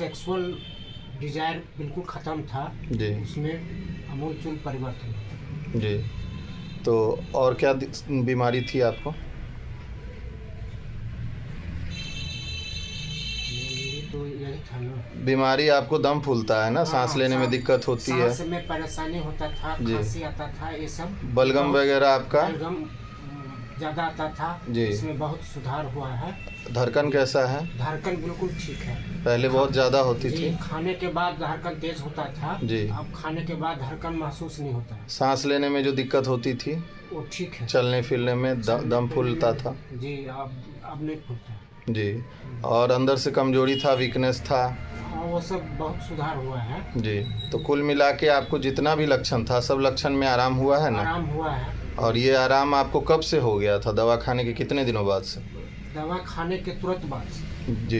Sexual desire बिल्कुल ख़त्म था जी उसमें आमूलचूल परिवर्तन हुआ। जी। तो और क्या बीमारी थी आपको? मेरी तो यही था ना। बीमारी आपको दम फूलता है ना, सांस लेने में दिक्कत होती है? सांस में परेशानी होता था, जी। खांसी आता था, ये सब। बलगम वगैरह आपका? बलगम ज़्यादा आता था जी। इसमें बहुत सुधार हुआ है। धड़कन कैसा है? धड़कन बिल्कुल ठीक है। पहले बहुत ज़्यादा होती जी, थी? खाने के बाद धड़कन तेज होता था। जी। अब खाने के बाद धड़कन महसूस नहीं होता है। सांस लेने में जो दिक्कत होती थी, वो ठीक है। चलने फिरने में दम फूलता था? जी, अब नहीं फूलता है। जी। और अंदर से कमजोरी था, वीकनेस था? हाँ, वो सब बहुत सुधार हुआ है। जी। तो कुल मिला के आपको जितना भी लक्षण था सब लक्षण में आराम हुआ है ना? आराम हुआ है। और ये आराम आपको कब से हो गया था? दवा खाने के कितने दिनों बाद से? दवा खाने के तुरंत बाद से। जी।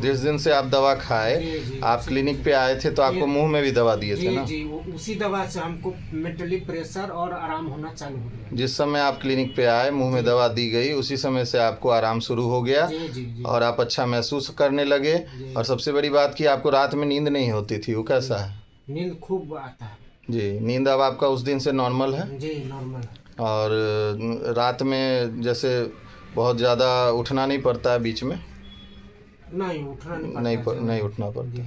जिस दिन से आप दवा खाए, जी, आप क्लिनिक पे आए थे तो आपको मुंह में भी दवा दिए थे ना? जी, उसी दवा से हमको मेंटली प्रेशर और आराम होना चालू हो गया। जिस समय आप क्लिनिक पे आए, मुंह में दवा दी गई, उसी समय से आपको आराम शुरू हो गया। जी, जी, जी। और आप अच्छा महसूस करने लगे। और सबसे बड़ी बात कि आपको रात में नींद नहीं होती थी, वो कैसा है? नींद खूब आता है। जी। नींद अब आपका उस दिन से नॉर्मल है? जी, नॉर्मल है। और रात में जैसे बहुत ज़्यादा उठना नहीं पड़ता है बीच में? नहीं, उठना नहीं पड़ता। नहीं उठना पड़ता। जी।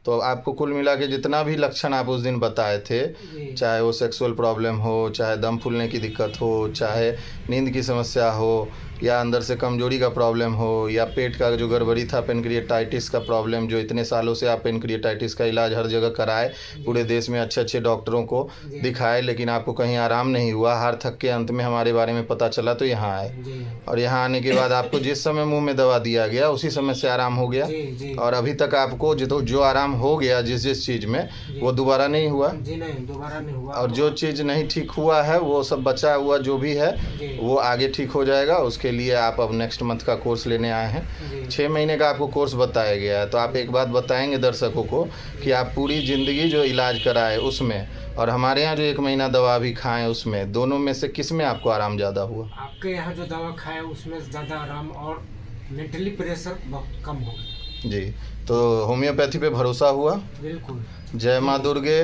तो आपको कुल मिला के जितना भी लक्षण आप उस दिन बताए थे, जी। चाहे वो सेक्सुअल प्रॉब्लम हो, चाहे दम फूलने की दिक्कत हो, चाहे नींद की समस्या हो, या अंदर से कमजोरी का प्रॉब्लम हो, या पेट का जो गड़बड़ी था, पेनक्रिएटाइटिस का प्रॉब्लम, जो इतने सालों से आप पेनक्रिएटाइटिस का इलाज हर जगह कराए, पूरे देश में अच्छे अच्छे डॉक्टरों को दिखाए, लेकिन आपको कहीं आराम नहीं हुआ। हार थक के अंत में हमारे बारे में पता चला तो यहाँ आए। जी। और यहाँ आने के बाद आपको जिस समय मुंह में दवा दिया गया उसी समय से आराम हो गया। जी, जी। और अभी तक आपको जो आराम हो गया जिस चीज़ में, वो दोबारा नहीं हुआ? जी नहीं, दोबारा नहीं हुआ। और जो चीज़ नहीं ठीक हुआ है वो सब बचा हुआ जो भी है वो आगे ठीक हो जाएगा। उसके लिए आप अब नेक्स्ट मंथ का कोर्स लेने आए हैं। 6 महीने का आपको कोर्स बताया गया है। तो आप एक बात बताएंगे दर्शकों को कि आप पूरी ज़िंदगी जो इलाज कराए उसमें और हमारे यहाँ जो 1 महीना दवा भी खाएं उसमें, दोनों में से किस में आपको आराम ज़्यादा हुआ? आपके यहाँ जो दवा खाए उसमें ज़्यादा आराम और मेंटली प्रेशर बहुत कम हो गया। जी। तो होम्योपैथी पे भरोसा हुआ? बिल्कुल। जय माँ दुर्गे।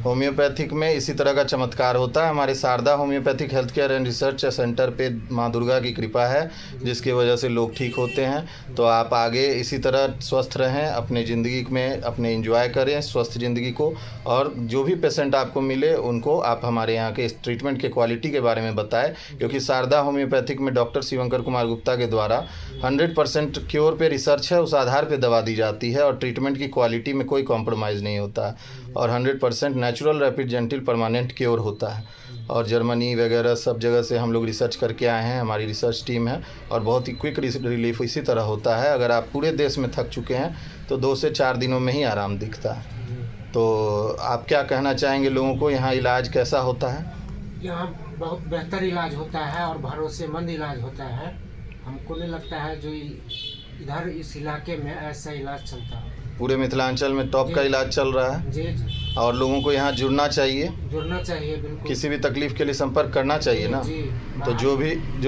होम्योपैथिक में इसी तरह का चमत्कार होता है। हमारे Sharda homeopathic health care and research centre पे माँ दुर्गा की कृपा है, जिसकी वजह से लोग ठीक होते हैं। तो आप आगे इसी तरह स्वस्थ रहें, अपने ज़िंदगी में अपने एंजॉय करें स्वस्थ ज़िंदगी को। और जो भी पेशेंट आपको मिले उनको आप हमारे यहाँ के इस ट्रीटमेंट के क्वालिटी के बारे में बताएं, क्योंकि शारदा होम्योपैथिक में डॉक्टर शिवंकर कुमार गुप्ता के द्वारा 100% क्योर पे रिसर्च है, उस आधार पे दवा दी जाती है और ट्रीटमेंट की क्वालिटी में कोई कॉम्प्रोमाइज़ नहीं होता है। और 100% natural rapid gentle permanent cure होता है। और जर्मनी वगैरह सब जगह से हम लोग रिसर्च करके आए हैं, हमारी रिसर्च टीम है, और बहुत ही क्विक रिलीफ इसी तरह होता है। अगर आप पूरे देश में थक चुके हैं तो 2 से 4 दिनों में ही आराम दिखता है। तो आप क्या कहना चाहेंगे लोगों को, यहाँ इलाज कैसा होता है? यहाँ बहुत बेहतर इलाज होता है और भरोसेमंद इलाज होता है। हमको नहीं लगता है जो इधर इस इलाके में ऐसा इलाज चलता है। पूरे मिथिलांचल में टॉप का इलाज चल रहा है। जी, जी। और लोगों को यहाँ जुड़ना चाहिए, बिल्कुल। किसी भी तकलीफ़ के लिए संपर्क करना चाहिए ना। जी। तो जो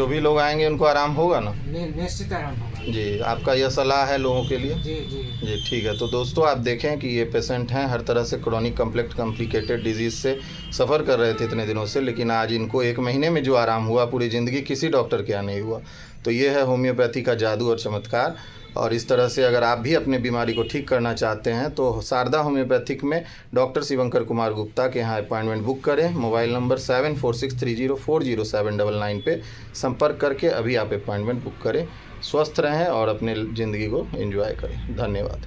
भी लोग आएंगे उनको आराम होगा ना? निश्चित आराम होगा। जी। आपका यह सलाह है लोगों के लिए? जी, जी। जी, ठीक है। तो दोस्तों आप देखें कि ये पेशेंट हैं, हर तरह से क्रॉनिक कॉम्प्लिकेटेड डिजीज़ से सफ़र कर रहे थे इतने दिनों से, लेकिन आज इनको 1 महीने में जो आराम हुआ पूरी ज़िंदगी किसी डॉक्टर के यहाँ नहीं हुआ। तो ये है होम्योपैथी का जादू और चमत्कार। और इस तरह से अगर आप भी अपने बीमारी को ठीक करना चाहते हैं तो शारदा होम्योपैथिक में डॉक्टर शिवंकर कुमार गुप्ता के यहाँ अपॉइंटमेंट बुक करें। मोबाइल नंबर 7463040799 पे संपर्क करके अभी आप अपॉइंटमेंट बुक करें। स्वस्थ रहें और अपने ज़िंदगी को एंजॉय करें। धन्यवाद।